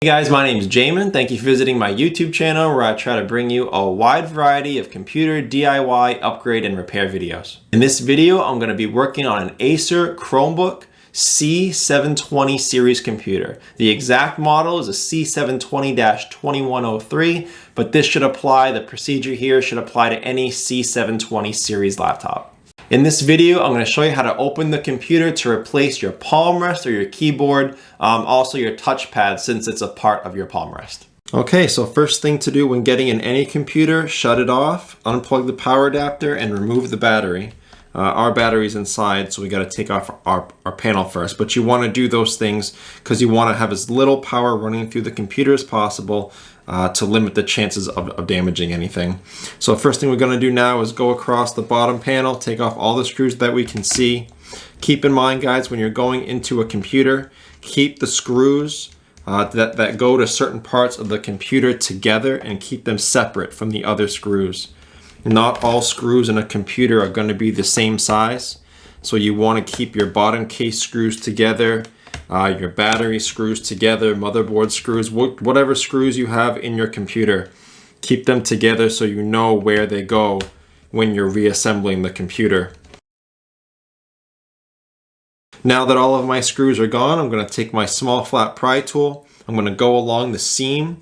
Hey guys, my name is Jamin. Thank you for visiting my YouTube channel where I try to bring you a wide variety of computer DIY, upgrade, and repair videos. In this video, I'm going to be working on an Acer Chromebook C720 series computer. The exact model is a C720-2103, but this should apply, the procedure here should apply to any C720 series laptop. In this video, I'm going to show you how to open the computer to replace your palm rest or your keyboard, also your touchpad since it's a part of your palm rest. Okay, so first thing to do when getting in any computer, shut it off, unplug the power adapter, and remove the battery. Our battery's inside, so we got to take off our panel first. But you want to do those things because you want to have as little power running through the computer as possible to limit the chances of damaging anything. So first thing we're going to do now is go across the bottom panel, take off all the screws that we can see. Keep in mind, guys, when you're going into a computer, keep the screws that go to certain parts of the computer together and keep them separate from the other screws. Not all screws in a computer are going to be the same size, so you want to keep your bottom case screws together, your battery screws together, motherboard screws, whatever screws you have in your computer. Keep them together so you know where they go when you're reassembling the computer. Now that all of my screws are gone, I'm going to take my small flat pry tool. I'm going to go along the seam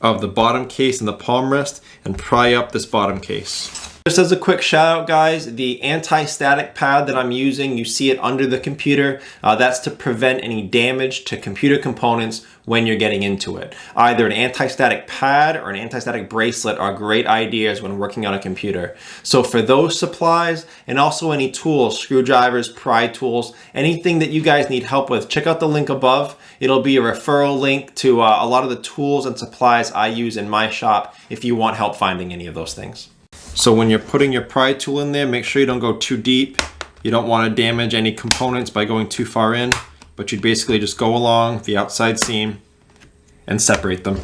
of the bottom case and the palm rest and pry up this bottom case. Just as a quick shout out, guys, the anti-static pad that I'm using, you see it under the computer. That's to prevent any damage to computer components when you're getting into it. Either an anti-static pad or an anti-static bracelet are great ideas when working on a computer. So for those supplies and also any tools, screwdrivers, pry tools, anything that you guys need help with, check out the link above. It'll be a referral link to a lot of the tools and supplies I use in my shop if you want help finding any of those things. So when you're putting your pry tool in there, make sure you don't go too deep. You don't want to damage any components by going too far in, but you basically just go along the outside seam and separate them.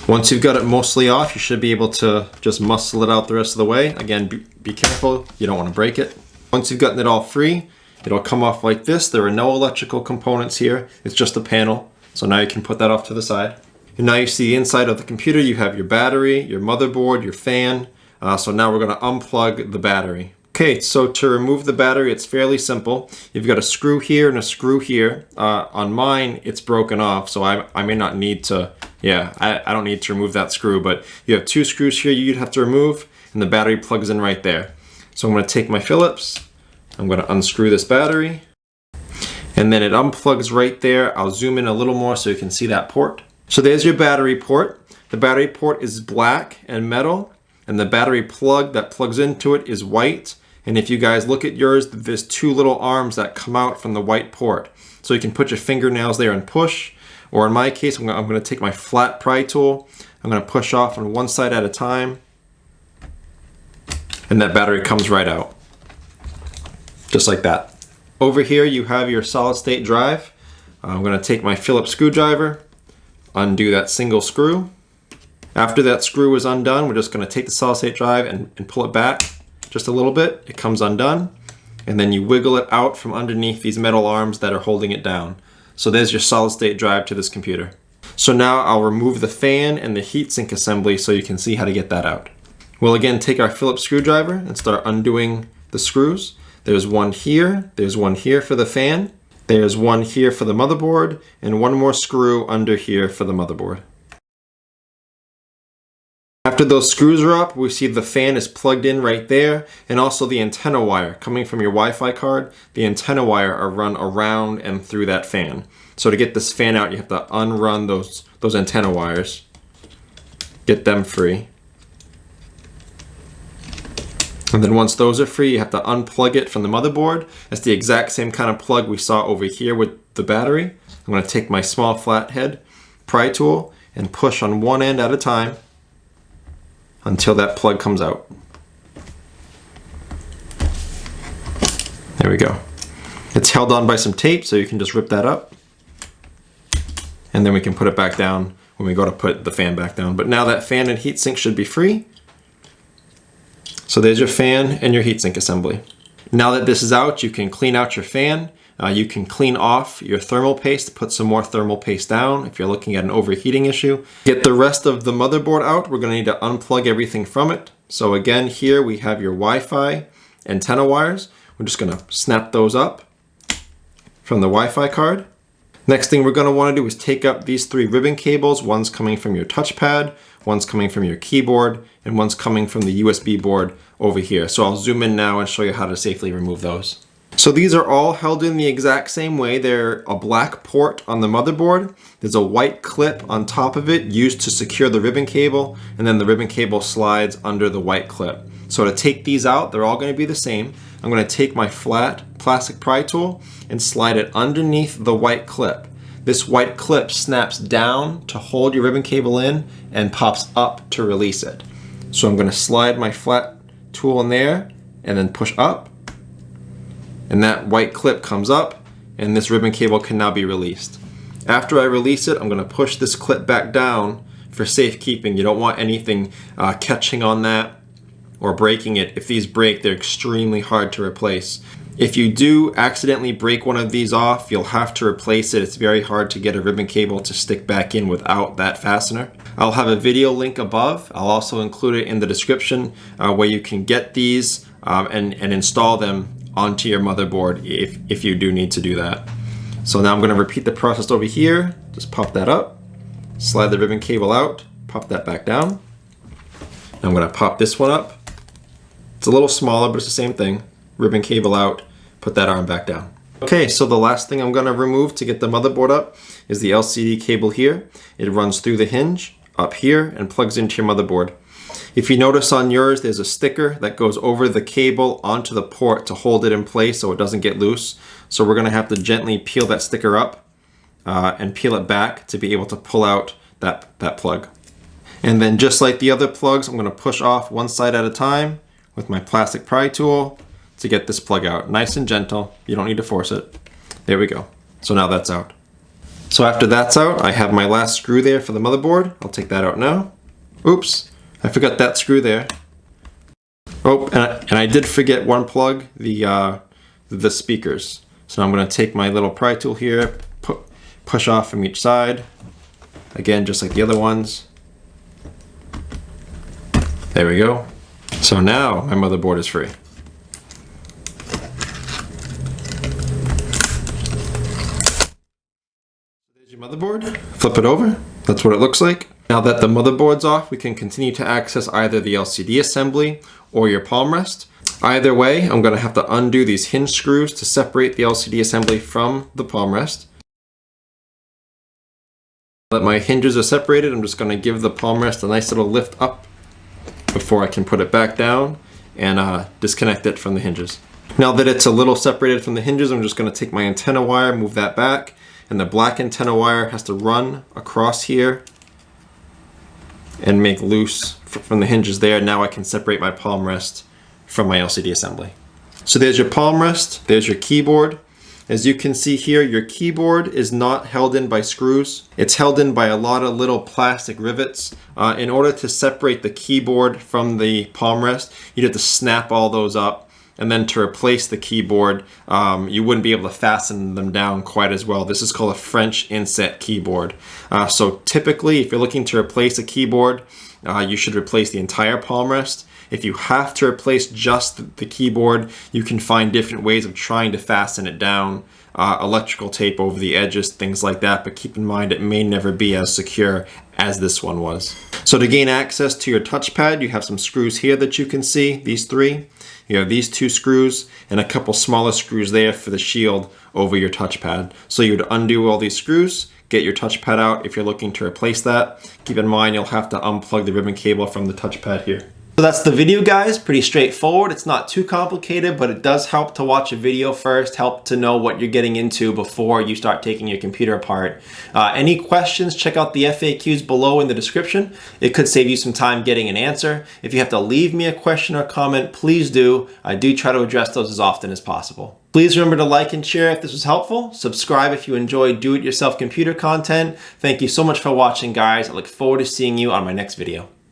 Once you've got it mostly off, you should be able to just muscle it out the rest of the way. Again, be careful, you don't want to break it. Once you've gotten it all free, it'll come off like this. There are no electrical components here, it's just a panel. So now you can put that off to the side. And now you see the inside of the computer, you have your battery, your motherboard, your fan. So now we're going to unplug the battery. Okay, so to remove the battery, it's fairly simple. You've got a screw here and a screw here. On mine, it's broken off, so I may not need to, I don't need to remove that screw, but you have two screws here you'd have to remove, and the battery plugs in right there. So I'm going to take my Phillips, I'm going to unscrew this battery, and then it unplugs right there. I'll zoom in a little more so you can see that port. So there's your battery port. The battery port is black and metal, and the battery plug that plugs into it is white. And if you guys look at yours, there's two little arms that come out from the white port. So you can put your fingernails there and push, or in my case, I'm going to take my flat pry tool. I'm going to push off on one side at a time, and that battery comes right out. Just like that. Over here, you have your solid state drive. I'm going to take my Phillips screwdriver, undo that single screw. After that screw is undone, we're just going to take the solid state drive and pull it back just a little bit. It comes undone, and then you wiggle it out from underneath these metal arms that are holding it down. So there's your solid state drive to this computer. So now I'll remove the fan and the heatsink assembly so you can see how to get that out. We'll again take our Phillips screwdriver and start undoing the screws. There's one here for the fan. There's one here for the motherboard, and one more screw under here for the motherboard. After those screws are up, we see the fan is plugged in right there, and also the antenna wire coming from your Wi-Fi card. The antenna wire are run around and through that fan. So to get this fan out, you have to unrun those antenna wires. Get them free. And then once those are free, you have to unplug it from the motherboard. That's the exact same kind of plug we saw over here with the battery. I'm going to take my small flathead pry tool and push on one end at a time until that plug comes out. There we go. It's held on by some tape, so you can just rip that up. And then we can put it back down when we go to put the fan back down. But now that fan and heatsink should be free. So there's your fan and your heatsink assembly. Now that this is out, you can clean out your fan. You can clean off your thermal paste, put some more thermal paste down if you're looking at an overheating issue. Get the rest of the motherboard out. We're going to need to unplug everything from it. So again, here we have your Wi-Fi antenna wires. We're just going to snap those up from the Wi-Fi card. Next thing we're going to want to do is take up these 3 ribbon cables. One's coming from your touchpad, one's coming from your keyboard, and one's coming from the USB board over here. So I'll zoom in now and show you how to safely remove those. So these are all held in the exact same way. They're a black port on the motherboard. There's a white clip on top of it used to secure the ribbon cable, and then the ribbon cable slides under the white clip. So to take these out, they're all going to be the same. I'm going to take my flat plastic pry tool and slide it underneath the white clip. This white clip snaps down to hold your ribbon cable in and pops up to release it. So I'm going to slide my flat tool in there and then push up. And that white clip comes up and this ribbon cable can now be released. After I release it, I'm going to push this clip back down for safekeeping. You don't want anything catching on that or breaking it. If these break, they're extremely hard to replace. If you do accidentally break one of these off, you'll have to replace it. It's very hard to get a ribbon cable to stick back in without that fastener. I'll have a video link above. I'll also include it in the description where you can get these and install them onto your motherboard if you do need to do that. So now I'm going to repeat the process over here. Just pop that up, slide the ribbon cable out, pop that back down. I'm going to pop this one up. It's a little smaller, but it's the same thing. Ribbon cable out, put that arm back down. Okay, so the last thing I'm going to remove to get the motherboard up is the LCD cable here. It runs through the hinge up here and plugs into your motherboard. If you notice on yours, there's a sticker that goes over the cable onto the port to hold it in place so it doesn't get loose. So we're going to have to gently peel that sticker up and peel it back to be able to pull out that plug. And then just like the other plugs, I'm going to push off one side at a time with my plastic pry tool to get this plug out. Nice and gentle. You don't need to force it. There we go. So now that's out. So after that's out, I have my last screw there for the motherboard. I'll take that out now. Oops, I forgot that screw there. Oh, and I did forget one plug, the speakers. So I'm going to take my little pry tool here, push off from each side. Again, just like the other ones. There we go. So now my motherboard is free. There's your motherboard. Flip it over. That's what it looks like. Now that the motherboard's off, we can continue to access either the LCD assembly or your palm rest. Either way, I'm going to have to undo these hinge screws to separate the LCD assembly from the palm rest. Now that my hinges are separated, I'm just going to give the palm rest a nice little lift up before I can put it back down and disconnect it from the hinges. Now that it's a little separated from the hinges, I'm just going to take my antenna wire, move that back, and the black antenna wire has to run across here and make loose from the hinges there. Now I can separate my palm rest from my LCD assembly. So there's your palm rest, there's your keyboard. As you can see here, your keyboard is not held in by screws. It's held in by a lot of little plastic rivets. In order to separate the keyboard from the palm rest, you'd have to snap all those up. And then to replace the keyboard, you wouldn't be able to fasten them down quite as well. This is called a French inset keyboard. So typically, if you're looking to replace a keyboard, you should replace the entire palm rest. If you have to replace just the keyboard, you can find different ways of trying to fasten it down. Electrical tape over the edges, things like that, but keep in mind it may never be as secure as this one was. So to gain access to your touchpad, you have some screws here that you can see, these three. You have these two screws and a couple smaller screws there for the shield over your touchpad. So you would undo all these screws, get your touchpad out if you're looking to replace that. Keep in mind you'll have to unplug the ribbon cable from the touchpad here. So that's the video, guys. Pretty straightforward. It's not too complicated, but it does help to watch a video first, help to know what you're getting into before you start taking your computer apart. Any questions, check out the FAQs below in the description. It could save you some time getting an answer. If you have to leave me a question or comment, please do. I do try to address those as often as possible. Please remember to like and share if this was helpful. Subscribe if you enjoy do-it-yourself computer content. Thank you so much for watching, guys. I look forward to seeing you on my next video.